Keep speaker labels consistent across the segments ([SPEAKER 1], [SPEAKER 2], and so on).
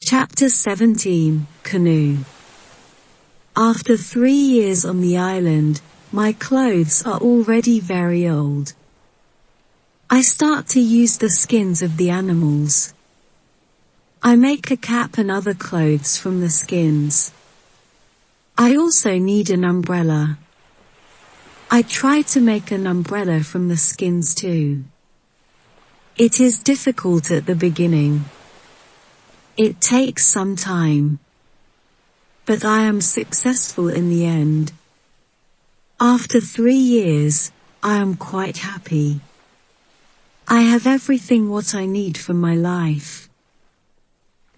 [SPEAKER 1] Chapter 17, Canoe. After 3 years on the island, my clothes are already very old. I start to use the skins of the animals. I make a cap and other clothes from the skins. I also need an umbrella. I try to make an umbrella from the skins too. It is difficult at the beginning. It takes some time. But I am successful in the end. After 3 years, I am quite happy. I have everything what I need for my life.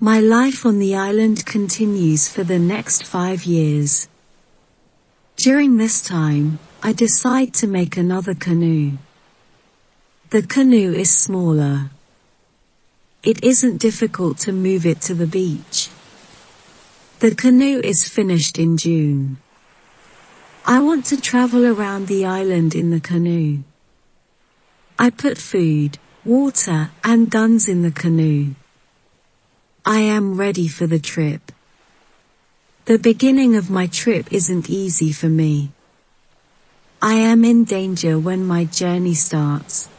[SPEAKER 1] My life on the island continues for the next 5 years. During this time, I decide to make another canoe. The canoe is smaller. It isn't difficult to move it to the beach. The canoe is finished in June. I want to travel around the island in the canoe. I put food, water, and guns in the canoe. I am ready for the trip. The beginning of my trip isn't easy for me. I am in danger when my journey starts.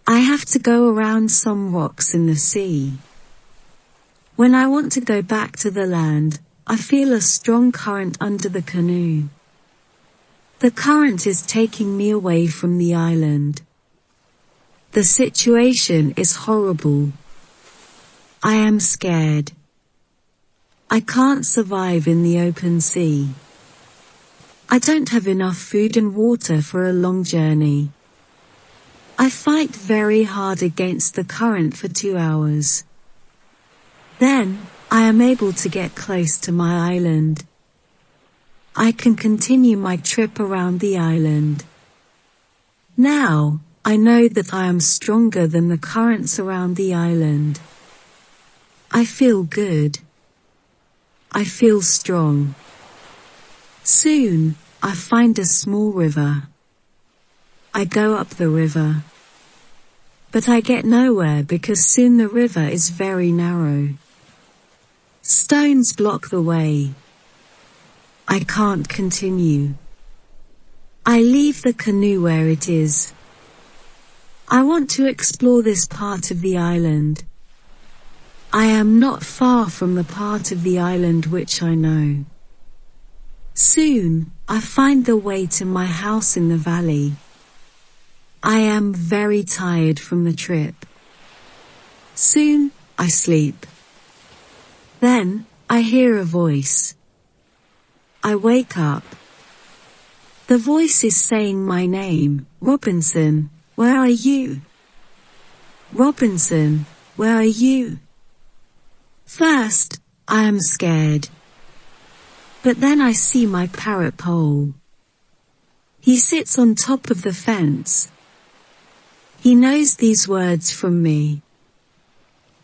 [SPEAKER 1] I have to go around some rocks in the sea. When I want to go back to the land, I feel a strong current under the canoe. The current is taking me away from the island. The situation is horrible. I am scared. I can't survive in the open sea. I don't have enough food and water for a long journey. I fight very hard against the current for 2 hours. Then, I am able to get close to my island. I can continue my trip around the island. Now, I know that I am stronger than the currents around the island. I feel good. I feel strong. Soon, I find a small river. I go up the river. But I get nowhere because soon the river is very narrow. Stones block the way. I can't continue. I leave the canoe where it is. I want to explore this part of the island. I am not far from the part of the island which I know. Soon, I find the way to my house in the valley. I am very tired from the trip. Soon, I sleep. Then, I hear a voice. I wake up. The voice is saying my name, Robinson, where are you? Robinson, where are you? First, I am scared. But then I see my parrot Pole. He sits on top of the fence. He knows these words from me.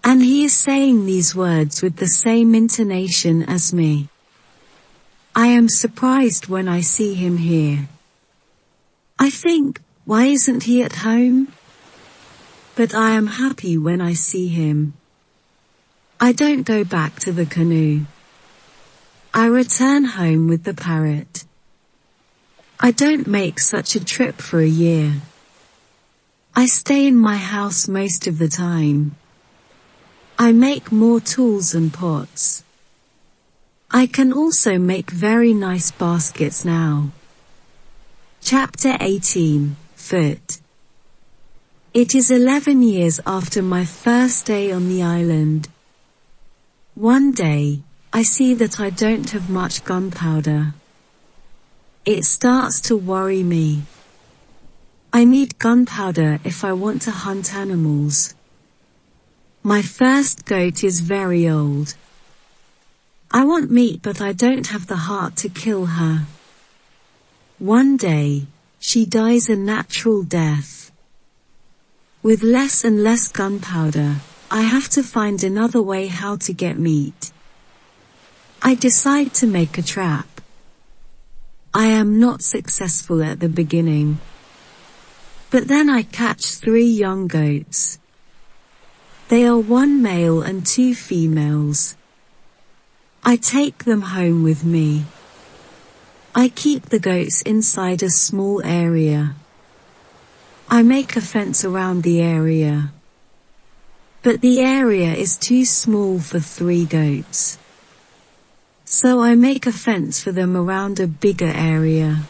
[SPEAKER 1] And he is saying these words with the same intonation as me. I am surprised when I see him here. I think, why isn't he at home? But I am happy when I see him. I don't go back to the canoe. I return home with the parrot. I don't make such a trip for a year. I stay in my house most of the time. I make more tools and pots. I can also make very nice baskets now. Chapter 18, Foot. It is 11 years after my first day on the island. One day, I see that I don't have much gunpowder. It starts to worry me. I need gunpowder if I want to hunt animals. My first goat is very old. I want meat but I don't have the heart to kill her. One day, she dies a natural death. With less and less gunpowder, I have to find another way how to get meat. I decide to make a trap. I am not successful at the beginning. But then I catch 3 young goats. They are 1 male and 2 females. I take them home with me. I keep the goats inside a small area. I make a fence around the area. But the area is too small for 3 goats. So I make a fence for them around a bigger area.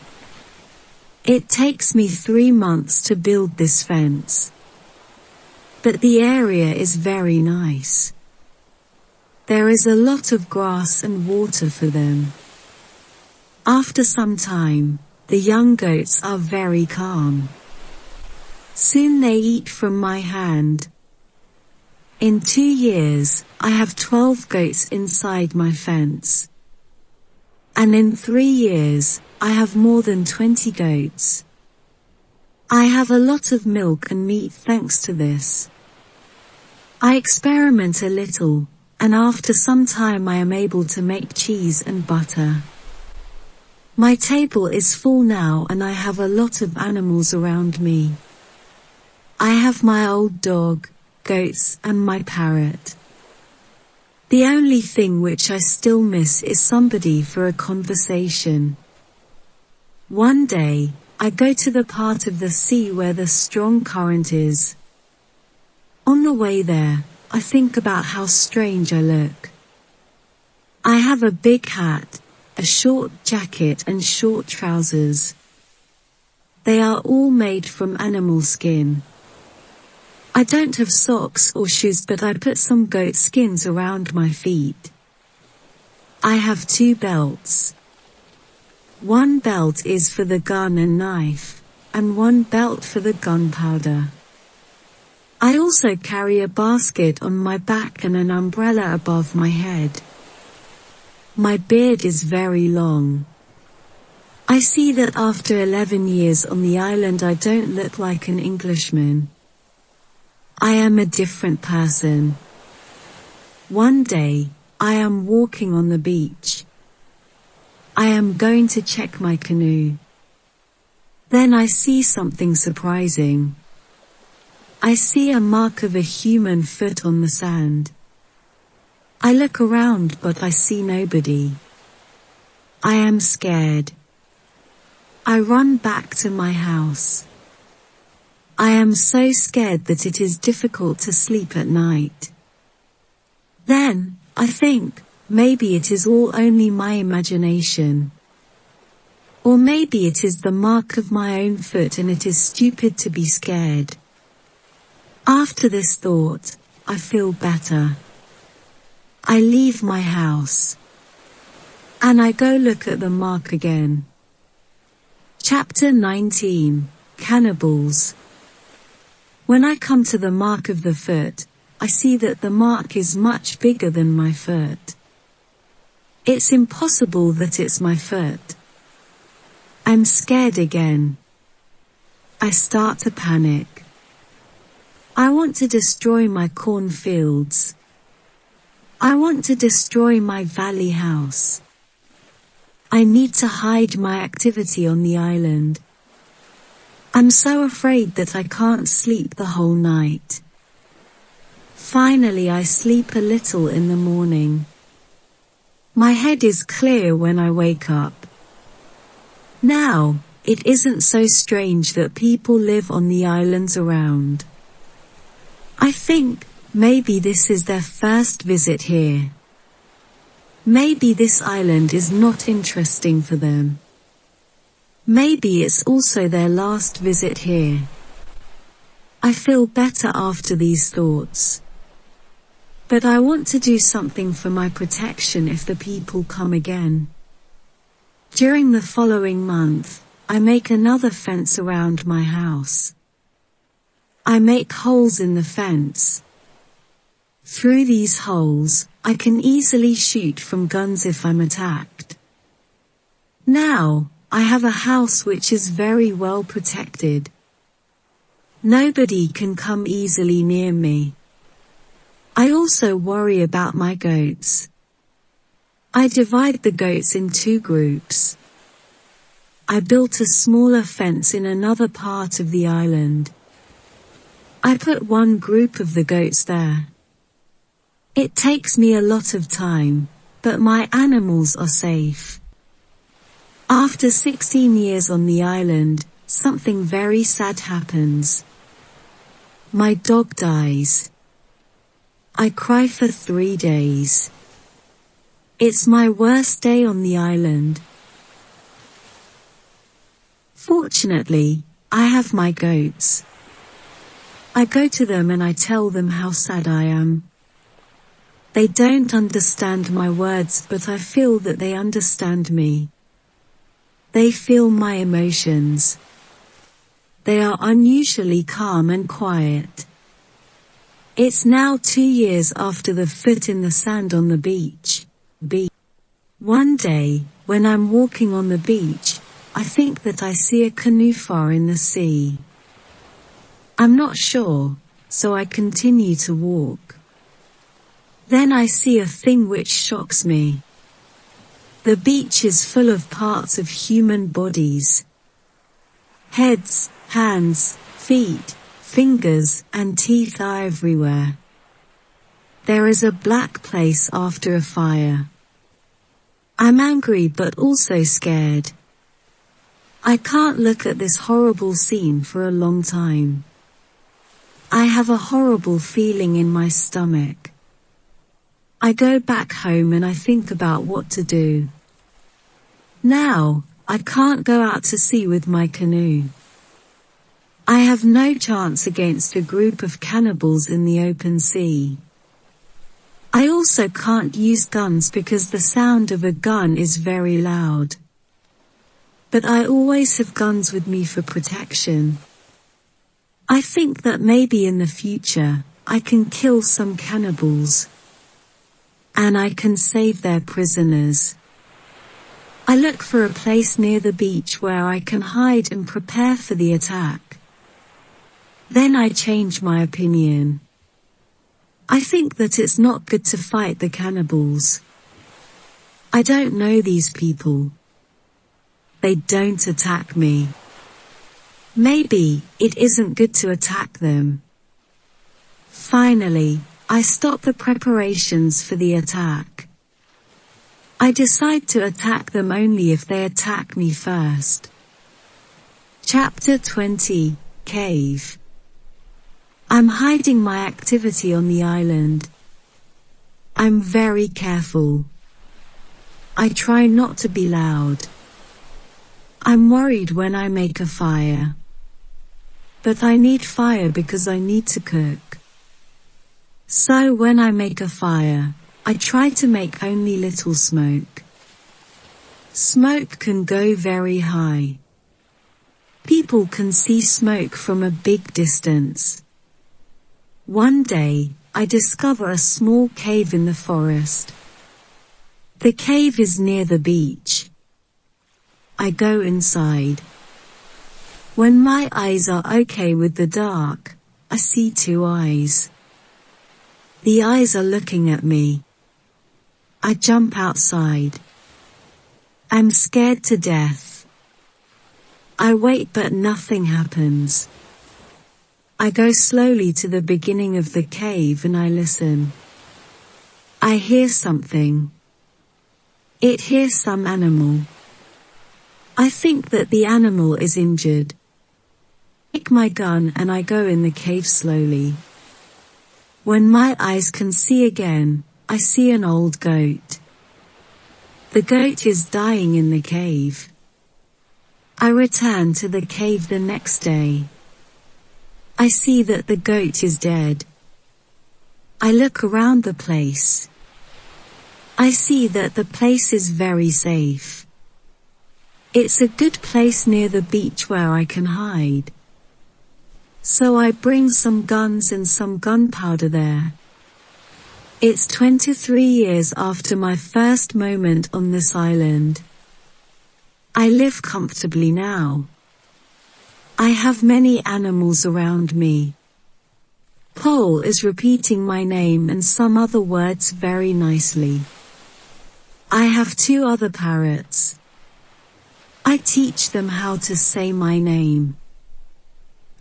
[SPEAKER 1] It takes me 3 months to build this fence. But the area is very nice. There is a lot of grass and water for them. After some time, the young goats are very calm. Soon they eat from my hand. In 2 years, I have 12 goats inside my fence. And in 3 years, I have more than 20 goats. I have a lot of milk and meat thanks to this. I experiment a little, and after some time I am able to make cheese and butter. My table is full now and I have a lot of animals around me. I have my old dog, goats, and my parrot. The only thing which I still miss is somebody for a conversation. One day, I go to the part of the sea where the strong current is. On the way there, I think about how strange I look. I have a big hat, a short jacket and short trousers. They are all made from animal skin. I don't have socks or shoes, but I put some goat skins around my feet. I have 2 belts. 1 belt is for the gun and knife, and 1 belt for the gunpowder. I also carry a basket on my back and an umbrella above my head. My beard is very long. I see that after 11 years on the island I don't look like an Englishman. I am a different person. One day, I am walking on the beach. I am going to check my canoe. Then I see something surprising. I see a mark of a human foot on the sand. I look around but I see nobody. I am scared. I run back to my house. I am so scared that it is difficult to sleep at night. Then, I think, maybe it is all only my imagination. Or maybe it is the mark of my own foot and it is stupid to be scared. After this thought, I feel better. I leave my house. And I go look at the mark again. Chapter 19, Cannibals. When I come to the mark of the foot, I see that the mark is much bigger than my foot. It's impossible that it's my foot. I'm scared again. I start to panic. I want to destroy my cornfields. I want to destroy my valley house. I need to hide my activity on the island. I'm so afraid that I can't sleep the whole night. Finally, I sleep a little in the morning. My head is clear when I wake up. Now, it isn't so strange that people live on the islands around. I think, maybe this is their first visit here. Maybe this island is not interesting for them. Maybe it's also their last visit here. I feel better after these thoughts. But I want to do something for my protection if the people come again. During the following month, I make another fence around my house. I make holes in the fence. Through these holes, I can easily shoot from guns if I'm attacked. Now, I have a house which is very well protected. Nobody can come easily near me. I also worry about my goats. I divide the goats in 2 groups. I built a smaller fence in another part of the island. I put one group of the goats there. It takes me a lot of time, but my animals are safe. After 16 years on the island, something very sad happens. My dog dies. I cry for 3 days. It's my worst day on the island. Fortunately, I have my goats. I go to them and I tell them how sad I am. They don't understand my words, but I feel that they understand me. They feel my emotions. They are unusually calm and quiet. It's now 2 years after the foot in the sand on the beach. One day, when I'm walking on the beach, I think that I see a canoe far in the sea. I'm not sure, so I continue to walk. Then I see a thing which shocks me. The beach is full of parts of human bodies. Heads, hands, feet, fingers, and teeth are everywhere. There is a black place after a fire. I'm angry but also scared. I can't look at this horrible scene for a long time. I have a horrible feeling in my stomach. I go back home and I think about what to do. Now, I can't go out to sea with my canoe. I have no chance against a group of cannibals in the open sea. I also can't use guns because the sound of a gun is very loud. But I always have guns with me for protection. I think that maybe in the future, I can kill some cannibals. And I can save their prisoners. I look for a place near the beach where I can hide and prepare for the attack. Then I change my opinion. I think that it's not good to fight the cannibals. I don't know these people. They don't attack me. Maybe it isn't good to attack them. Finally, I stop the preparations for the attack. I decide to attack them only if they attack me first. Chapter 20, Cave. I'm hiding my activity on the island. I'm very careful. I try not to be loud. I'm worried when I make a fire. But I need fire because I need to cook. So when I make a fire, I try to make only little smoke. Smoke can go very high. People can see smoke from a big distance. One day, I discover a small cave in the forest. The cave is near the beach. I go inside. When my eyes are okay with the dark, I see 2 eyes. The eyes are looking at me. I jump outside. I'm scared to death. I wait but nothing happens. I go slowly to the beginning of the cave and I listen. I hear something. It hears some animal. I think that the animal is injured. I take my gun and I go in the cave slowly. When my eyes can see again, I see an old goat. The goat is dying in the cave. I return to the cave the next day. I see that the goat is dead. I look around the place. I see that the place is very safe. It's a good place near the beach where I can hide. So I bring some guns and some gunpowder there. It's 23 years after my first moment on this island. I live comfortably now. I have many animals around me. Paul is repeating my name and some other words very nicely. I have 2 other parrots. I teach them how to say my name.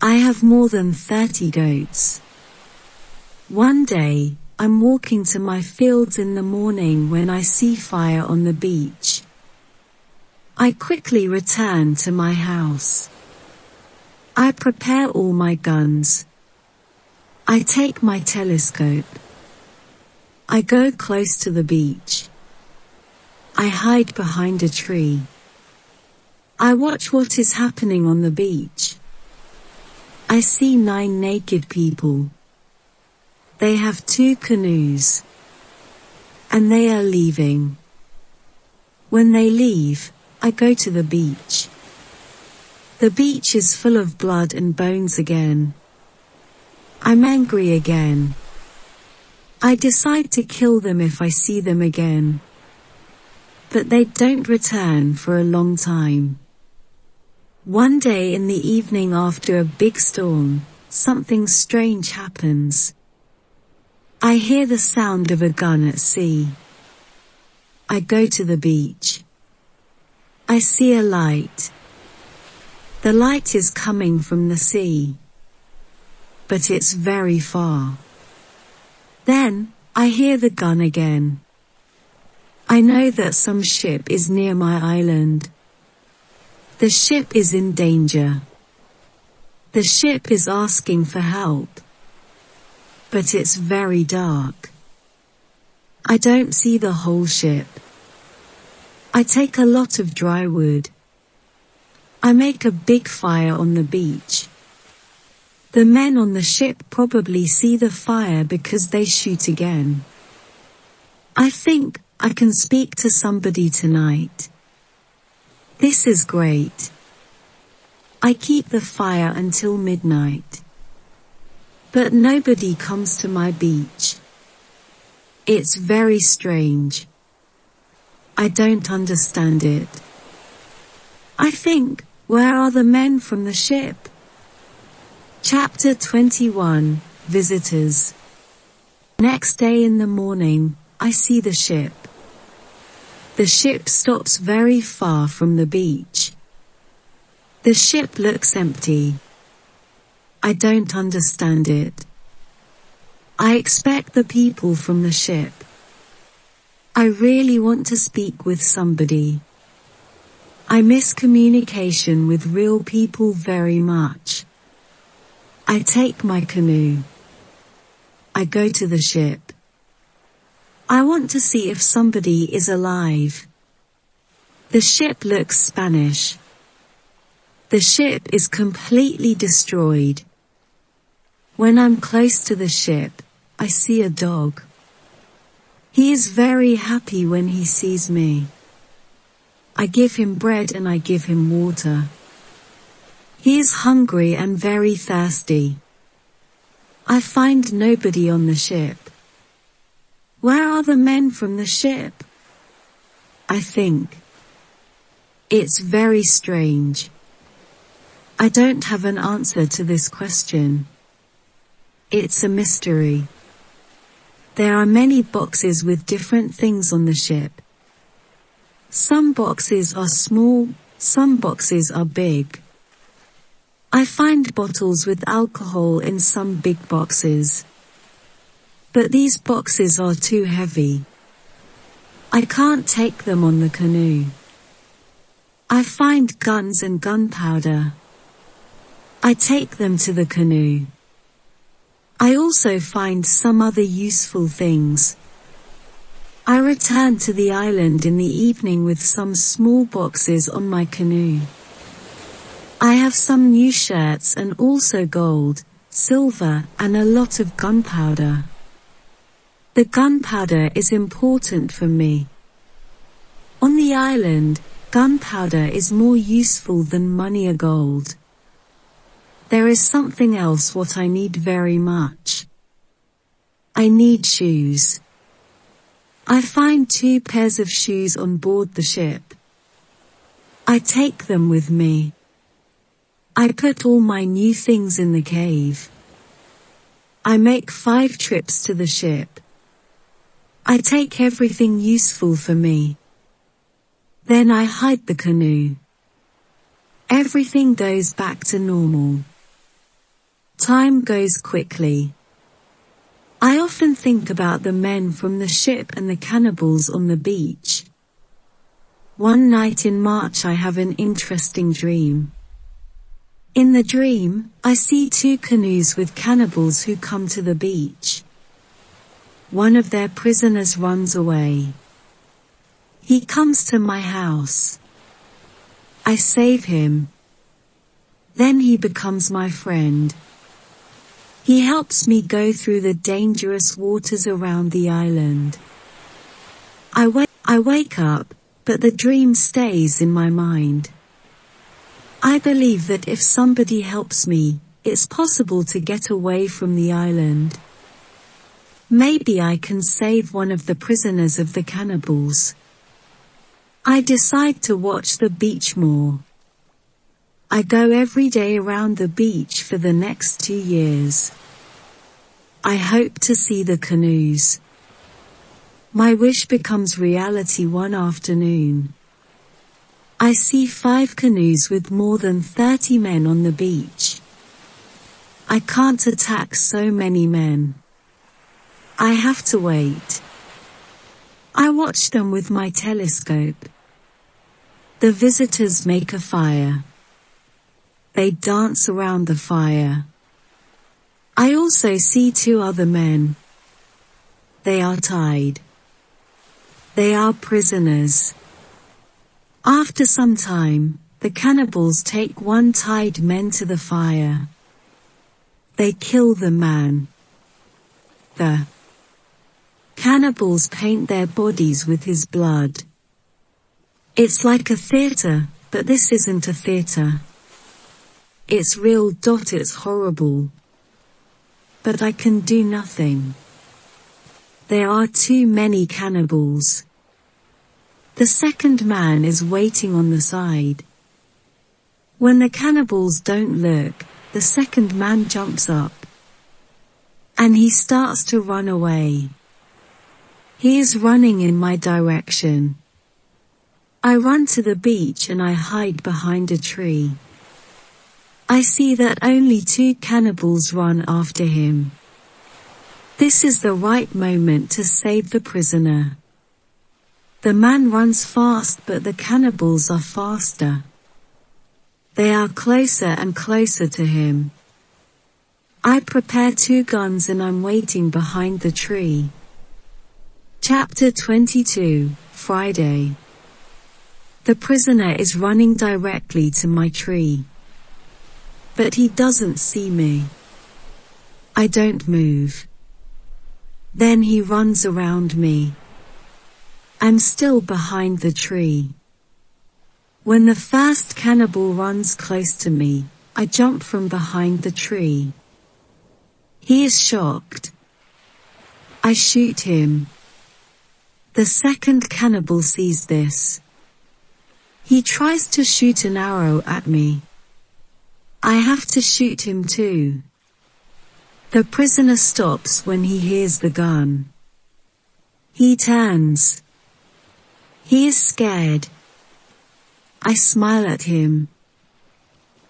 [SPEAKER 1] I have more than 30 goats. One day, I'm walking to my fields in the morning when I see fire on the beach. I quickly return to my house. I prepare all my guns. I take my telescope. I go close to the beach. I hide behind a tree. I watch what is happening on the beach. I see 9 naked people. They have 2 canoes. And they are leaving. When they leave, I go to the beach. The beach is full of blood and bones again. I'm angry again. I decide to kill them if I see them again. But they don't return for a long time. One day in the evening after a big storm, something strange happens. I hear the sound of a gun at sea. I go to the beach. I see a light. The light is coming from the sea. But it's very far. Then, I hear the gun again. I know that some ship is near my island. The ship is in danger. The ship is asking for help. But it's very dark. I don't see the whole ship. I take a lot of dry wood. I make a big fire on the beach. The men on the ship probably see the fire because they shoot again. I think I can speak to somebody tonight. This is great. I keep the fire until midnight. But nobody comes to my beach. It's very strange. I don't understand it. I think, where are the men from the ship? Chapter 21, Visitors. Next day in the morning, I see the ship. The ship stops very far from the beach. The ship looks empty. I don't understand it. I expect the people from the ship. I really want to speak with somebody. I miss communication with real people very much. I take my canoe. I go to the ship. I want to see if somebody is alive. The ship looks Spanish. The ship is completely destroyed. When I'm close to the ship, I see a dog. He is very happy when he sees me. I give him bread and I give him water. He is hungry and very thirsty. I find nobody on the ship. Where are the men from the ship? I think. It's very strange. I don't have an answer to this question. It's a mystery. There are many boxes with different things on the ship. Some boxes are small, some boxes are big. I find bottles with alcohol in some big boxes. But these boxes are too heavy. I can't take them on the canoe. I find guns and gunpowder. I take them to the canoe. I also find some other useful things. I return to the island in the evening with some small boxes on my canoe. I have some new shirts and also gold, silver, and a lot of gunpowder. The gunpowder is important for me. On the island, gunpowder is more useful than money or gold. There is something else what I need very much. I need shoes. I find 2 pairs of shoes on board the ship. I take them with me. I put all my new things in the cave. I make 5 trips to the ship. I take everything useful for me. Then I hide the canoe. Everything goes back to normal. Time goes quickly. I often think about the men from the ship and the cannibals on the beach. One night in March I have an interesting dream. In the dream, I see two canoes with cannibals who come to the beach. One of their prisoners runs away. He comes to my house. I save him. Then he becomes my friend. He helps me go through the dangerous waters around the island. I wake up, but the dream stays in my mind. I believe that if somebody helps me, it's possible to get away from the island. Maybe I can save one of the prisoners of the cannibals. I decide to watch the beach more. I go every day around the beach for the next 2 years. I hope to see the canoes. My wish becomes reality one afternoon. I see 5 canoes with more than 30 men on the beach. I can't attack so many men. I have to wait. I watch them with my telescope. The visitors make a fire. They dance around the fire. I also see 2 other men. They are tied. They are prisoners. After some time, the cannibals take one tied man to the fire. They kill the man. The cannibals paint their bodies with his blood. It's like a theater, but this isn't a theater. It's real. It's horrible. But I can do nothing. There are too many cannibals. The second man is waiting on the side. When the cannibals don't look, the second man jumps up. And he starts to run away. He is running in my direction. I run to the beach and I hide behind a tree. I see that only 2 cannibals run after him. This is the right moment to save the prisoner. The man runs fast, but the cannibals are faster. They are closer and closer to him. I prepare 2 guns and I'm waiting behind the tree. Chapter 22, Friday. The prisoner is running directly to my tree. But he doesn't see me. I don't move. Then he runs around me. I'm still behind the tree. When the first cannibal runs close to me, I jump from behind the tree. He is shocked. I shoot him. The second cannibal sees this. He tries to shoot an arrow at me. I have to shoot him too. The prisoner stops when he hears the gun. He turns. He is scared. I smile at him.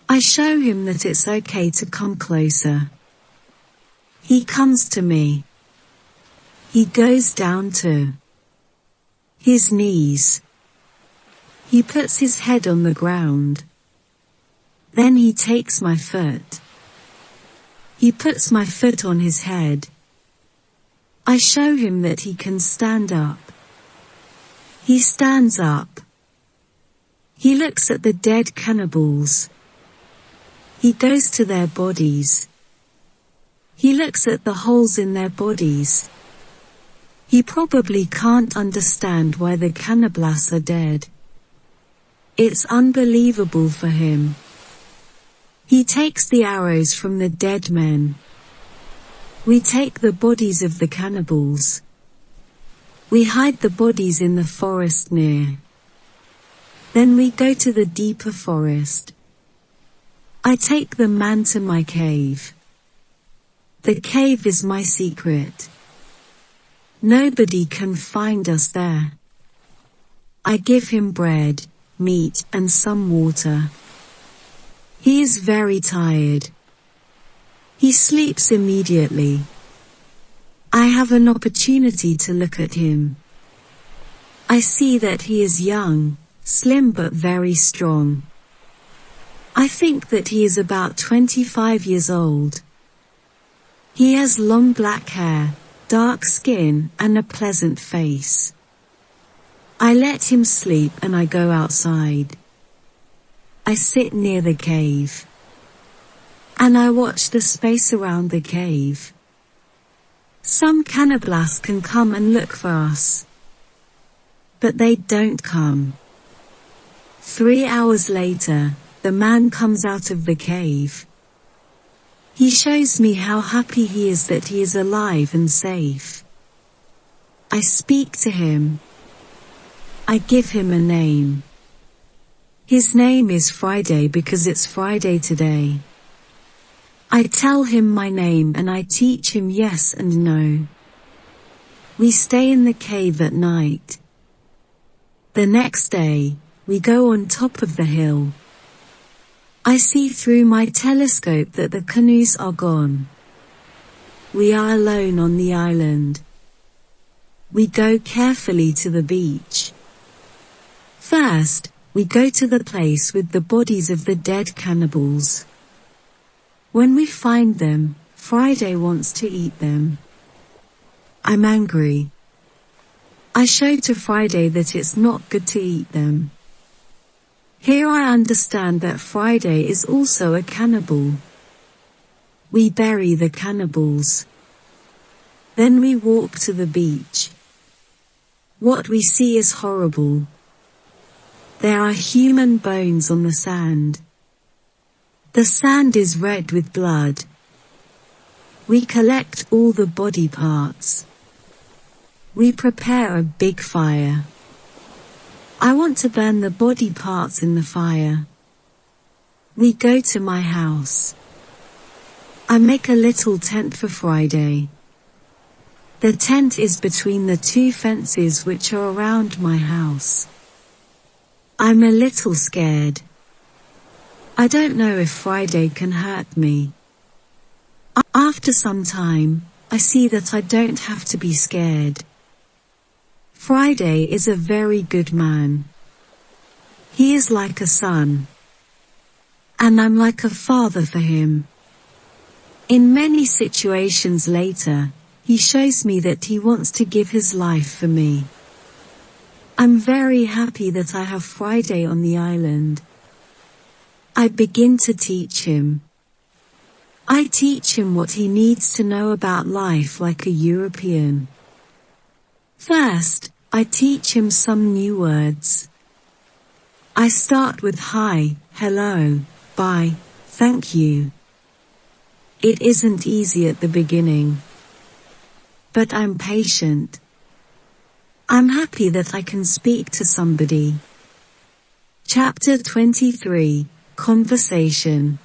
[SPEAKER 1] I show him that it's okay to come closer. He comes to me. He goes down to his knees. He puts his head on the ground. Then he takes my foot. He puts my foot on his head. I show him that he can stand up. He stands up. He looks at the dead cannibals. He goes to their bodies. He looks at the holes in their bodies. He probably can't understand why the cannibals are dead. It's unbelievable for him. He takes the arrows from the dead men. We take the bodies of the cannibals. We hide the bodies in the forest near. Then we go to the deeper forest. I take the man to my cave. The cave is my secret. Nobody can find us there. I give him bread, meat, and some water. He is very tired. He sleeps immediately. I have an opportunity to look at him. I see that he is young, slim but very strong. I think that he is about 25 years old. He has long black hair, dark skin, and a pleasant face. I let him sleep and I go outside. I sit near the cave. And I watch the space around the cave. Some cannibals can come and look for us. But they don't come. 3 hours later, the man comes out of the cave. He shows me how happy he is that he is alive and safe. I speak to him. I give him a name. His name is Friday because it's Friday today. I tell him my name and I teach him yes and no. We stay in the cave at night. The next day, we go on top of the hill. I see through my telescope that the canoes are gone. We are alone on the island. We go carefully to the beach. First, we go to the place with the bodies of the dead cannibals. When we find them, Friday wants to eat them. I'm angry. I show to Friday that it's not good to eat them. Here I understand that Friday is also a cannibal. We bury the cannibals. Then we walk to the beach. What we see is horrible. There are human bones on the sand. The sand is red with blood. We collect all the body parts. We prepare a big fire. I want to burn the body parts in the fire. We go to my house. I make a little tent for Friday. The tent is between the 2 fences which are around my house. I'm a little scared. I don't know if Friday can hurt me. After some time, I see that I don't have to be scared. Friday is a very good man. He is like a son. And I'm like a father for him. In many situations later, he shows me that he wants to give his life for me. I'm very happy that I have Friday on the island. I begin to teach him. I teach him what he needs to know about life like a European. First, I teach him some new words. I start with hi, hello, bye, thank you. It isn't easy at the beginning. But I'm patient. I'm happy that I can speak to somebody. Chapter 23, Conversation.